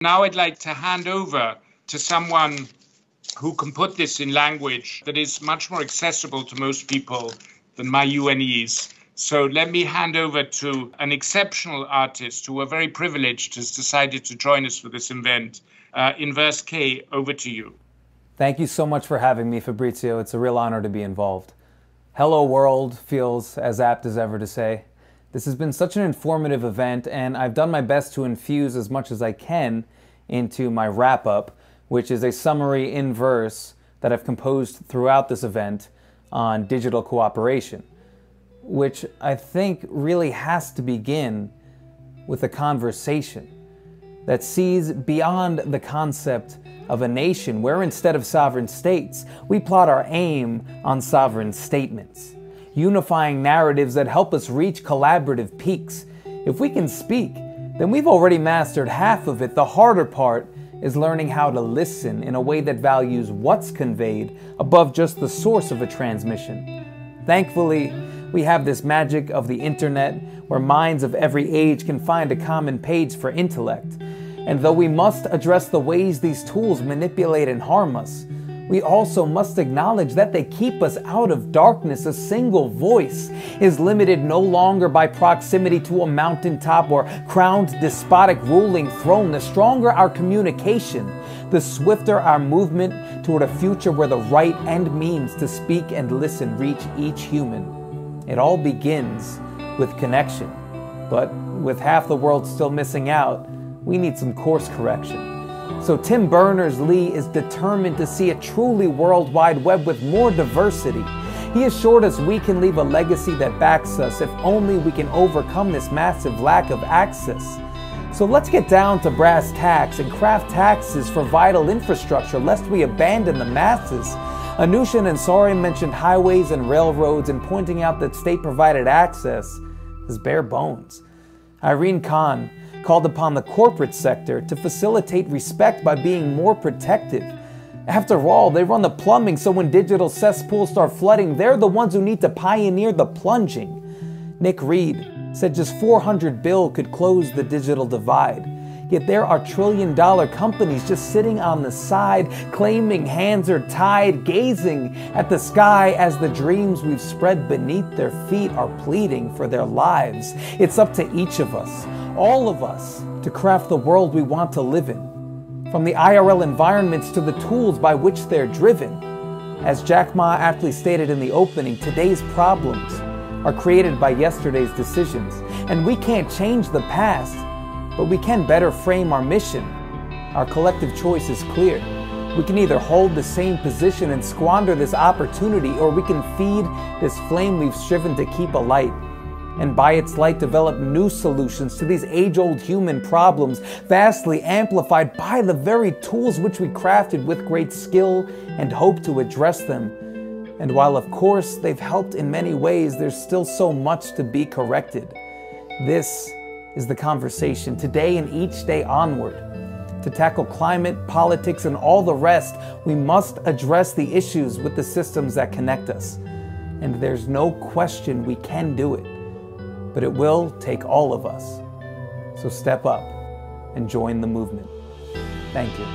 Now I'd like to hand over to someone who can put this in language that is much more accessible to most people than my UNEs. So let me hand over to an exceptional artist who we're very privileged has decided to join us for this event. Inverse K, over to you. Thank you so much for having me, Fabrizio. It's a real honor to be involved. Hello world feels as apt as ever to say. This has been such an informative event, and I've done my best to infuse as much as I can into my wrap-up, which is a summary in verse that I've composed throughout this event on digital cooperation, which I think really has to begin with a conversation that sees beyond the concept of a nation, where instead of sovereign states, we plot our aim on sovereign statements, unifying narratives that help us reach collaborative peaks. If we can speak, then we've already mastered half of it. The harder part is learning how to listen in a way that values what's conveyed above just the source of a transmission. Thankfully, we have this magic of the internet where minds of every age can find a common page for intellect. And though we must address the ways these tools manipulate and harm us, we also must acknowledge that they keep us out of darkness. A single voice is limited no longer by proximity to a mountaintop or crowned despotic ruling throne. The stronger our communication, the swifter our movement toward a future where the right and means to speak and listen reach each human. It all begins with connection, but with half the world still missing out, we need some course correction. So Tim Berners-Lee is determined to see a truly worldwide web with more diversity. He assured us we can leave a legacy that backs us if only we can overcome this massive lack of access. So let's get down to brass tacks and craft taxes for vital infrastructure lest we abandon the masses. Anousheh Ansari mentioned highways and railroads and pointing out that state-provided access is bare bones. Irene Khan called upon the corporate sector to facilitate respect by being more protective. After all, they run the plumbing, so when digital cesspools start flooding, they're the ones who need to pioneer the plunging. Nick Reed said just $400 billion could close the digital divide. Yet there are trillion-dollar companies just sitting on the side, claiming hands are tied, gazing at the sky as the dreams we've spread beneath their feet are pleading for their lives. It's up to each of us, all of us, to craft the world we want to live in, from the IRL environments to the tools by which they're driven. As Jack Ma aptly stated in the opening, today's problems are created by yesterday's decisions, and we can't change the past, but we can better frame our mission. Our collective choice is clear. We can either hold the same position and squander this opportunity, or we can feed this flame we've striven to keep alight, and by its light develop new solutions to these age-old human problems, vastly amplified by the very tools which we crafted with great skill and hope to address them. And while of course they've helped in many ways, there's still so much to be corrected. This is the conversation today and each day onward. To tackle climate, politics, and all the rest, we must address the issues with the systems that connect us. And there's no question we can do it, but it will take all of us. So step up and join the movement. Thank you.